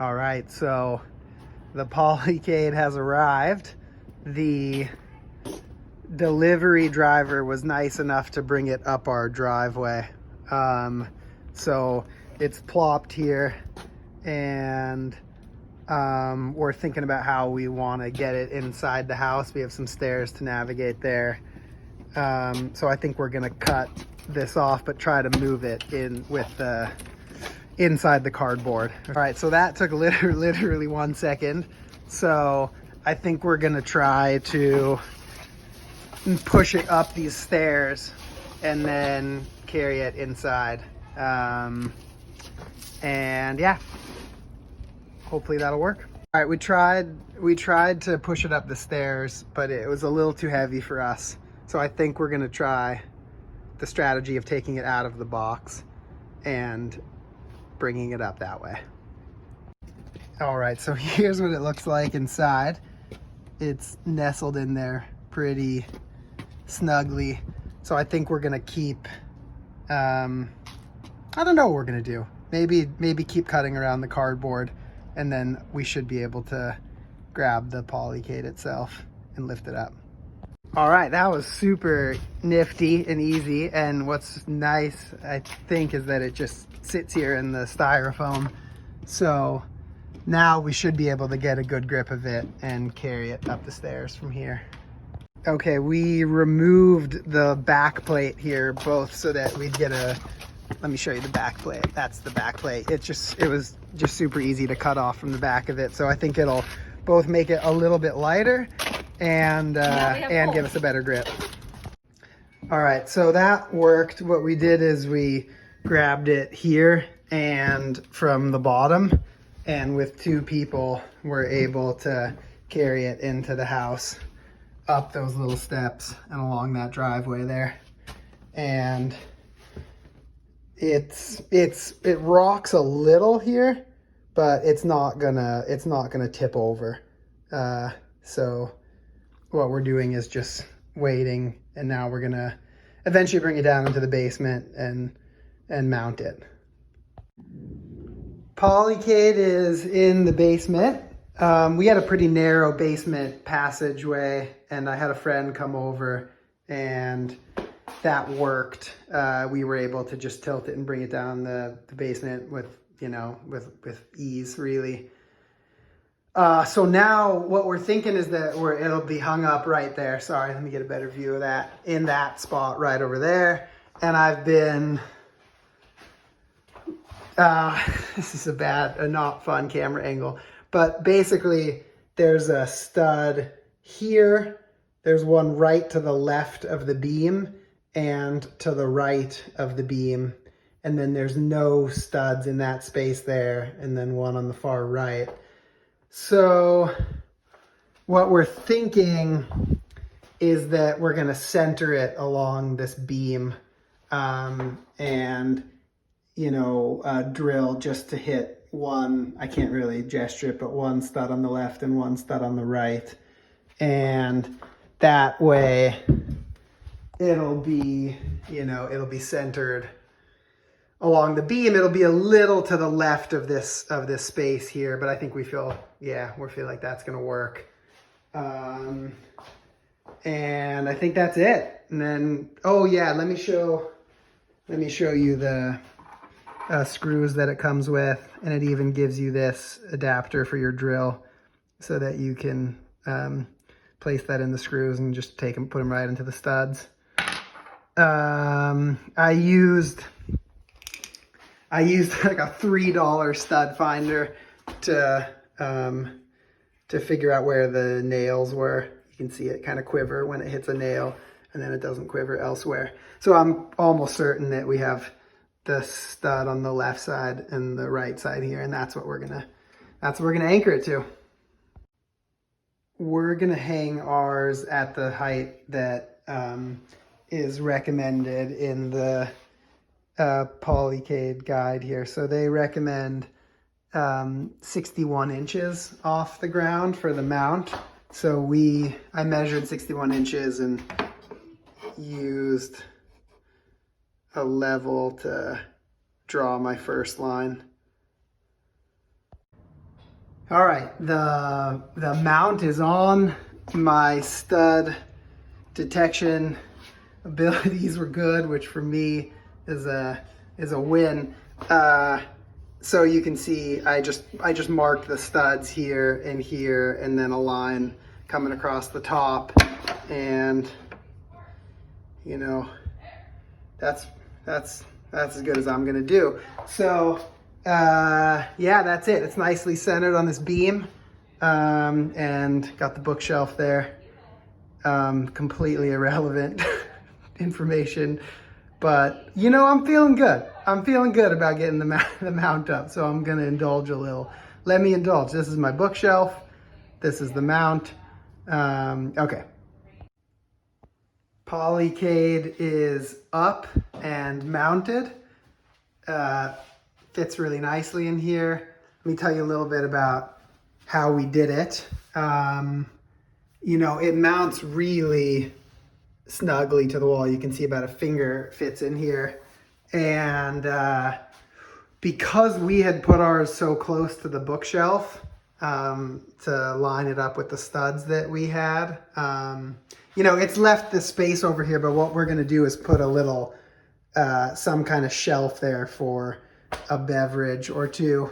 All right, so the Polycade has arrived. The delivery driver was nice enough to bring it up our driveway. So it's plopped here, and we're thinking about how we want to get it inside the house. We have some stairs to navigate there. So I think we're gonna cut this off, but try to move it in with the inside the cardboard. All right, so that took literally 1 second. So I think we're gonna try to push it up these stairs and then carry it inside. And yeah, hopefully that'll work. All right, we tried to push it up the stairs, but it was a little too heavy for us. So I think we're gonna try the strategy of taking it out of the box and bringing it up that way. All right, so here's what it looks like inside. It's nestled in there pretty snugly. So I think we're gonna keep, I don't know what we're gonna do. Maybe keep cutting around the cardboard, and then we should be able to grab the Polycade itself and lift it up. All right, that was super nifty and easy. And what's nice, I think, is that it just sits here in the styrofoam. So now we should be able to get a good grip of it and carry it up the stairs from here. Okay, we removed the back plate here both so that we'd get let me show you the back plate. That's the back plate. It was just super easy to cut off from the back of it. So I think it'll both make it a little bit lighter and give us a better grip. All right, so that worked. What we did is we grabbed it here and from the bottom, and with 2 people, we're able to carry it into the house, up those little steps and along that driveway there. And it rocks a little here, but it's not gonna tip over. So what we're doing is just waiting, and now we're gonna eventually bring it down into the basement and mount it. Polycade is in the basement. We had a pretty narrow basement passageway, and I had a friend come over, and that worked. We were able to just tilt it and bring it down the basement with ease, really. So now what we're thinking is that it'll be hung up right there. Sorry, let me get a better view of that, in that spot right over there. And I've been, this is a not fun camera angle, but basically there's a stud here. There's one right to the left of the beam and to the right of the beam. And then there's no studs in that space there, and then one on the far right. So what we're thinking is that we're gonna center it along this beam, and drill just to hit one, I can't really gesture it, but one stud on the left and one stud on the right. And that way it'll be centered along the beam. It'll be a little to the left of this space here, but I think we feel like that's gonna work. And I think that's it. And then, oh yeah, let me show you the screws that it comes with, and it even gives you this adapter for your drill so that you can place that in the screws and just put them right into the studs. I used like a $3 stud finder to figure out where the nails were. You can see it kind of quiver when it hits a nail, and then it doesn't quiver elsewhere. So I'm almost certain that we have the stud on the left side and the right side here, and that's what we're gonna anchor it to. We're gonna hang ours at the height that is recommended in the Polycade guide here. So they recommend 61 inches off the ground for the mount. So I measured 61 inches and used a level to draw my first line. All right, the mount is on. My stud detection abilities were good, which for me is a win. So you can see I just marked the studs here, and then a line coming across the top, and you know that's as good as I'm gonna do. So yeah, that's it. It's nicely centered on this beam, and got the bookshelf there. Completely irrelevant information, but you know, I'm feeling good. I'm feeling good about getting the mount up, so I'm gonna indulge a little. Let me indulge. This is my bookshelf. This is the mount. Okay. Polycade is up and mounted. Fits really nicely in here. Let me tell you a little bit about how we did it. You know, it mounts really snugly to the wall. You can see about a finger fits in here. And because we had put ours so close to the bookshelf to line it up with the studs that we had, you know, it's left this space over here, but what we're gonna do is put a little, some kind of shelf there for a beverage or two.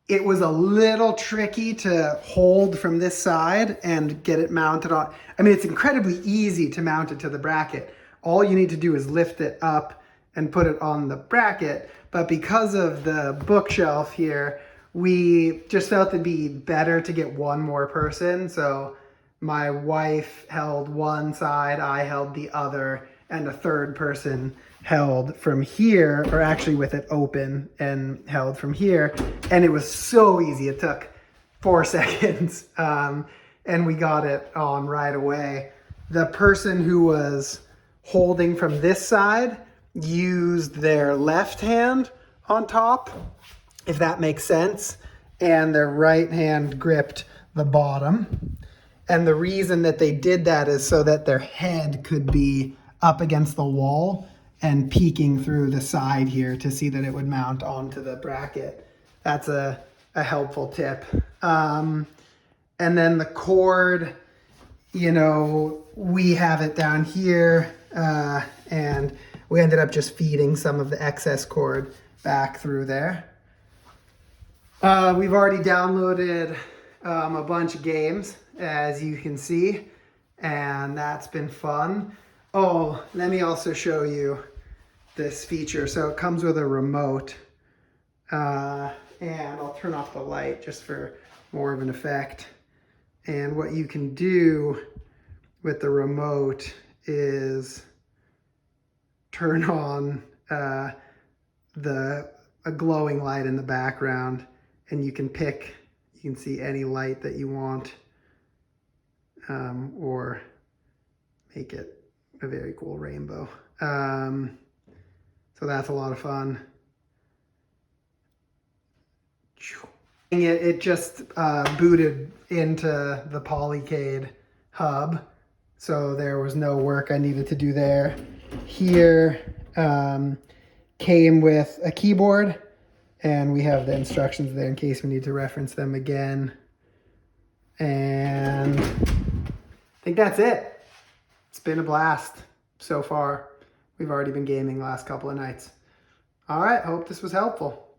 It was a little tricky to hold from this side and get it mounted on. I mean, it's incredibly easy to mount it to the bracket. All you need to do is lift it up and put it on the bracket. But because of the bookshelf here, we just felt it'd be better to get one more person. So my wife held one side, I held the other, and a third person held from here, or actually with it open and held from here. And it was so easy. It took 4 seconds, and we got it on right away. The person who was holding from this side used their left hand on top, if that makes sense, and their right hand gripped the bottom. And the reason that they did that is so that their head could be up against the wall and peeking through the side here to see that it would mount onto the bracket. That's a helpful tip. And then the cord, you know, we have it down here, and we ended up just feeding some of the excess cord back through there. We've already downloaded a bunch of games, as you can see, and that's been fun. Oh, let me also show you this feature. So it comes with a remote, and I'll turn off the light just for more of an effect. And what you can do with the remote is turn on a glowing light in the background, and you can see any light that you want, or make it a very cool rainbow. So that's a lot of fun. It just booted into the Polycade hub, so there was no work I needed to do there. Here came with a keyboard, and we have the instructions there in case we need to reference them again. And I think that's it. It's been a blast so far. We've already been gaming the last couple of nights. All right, hope this was helpful.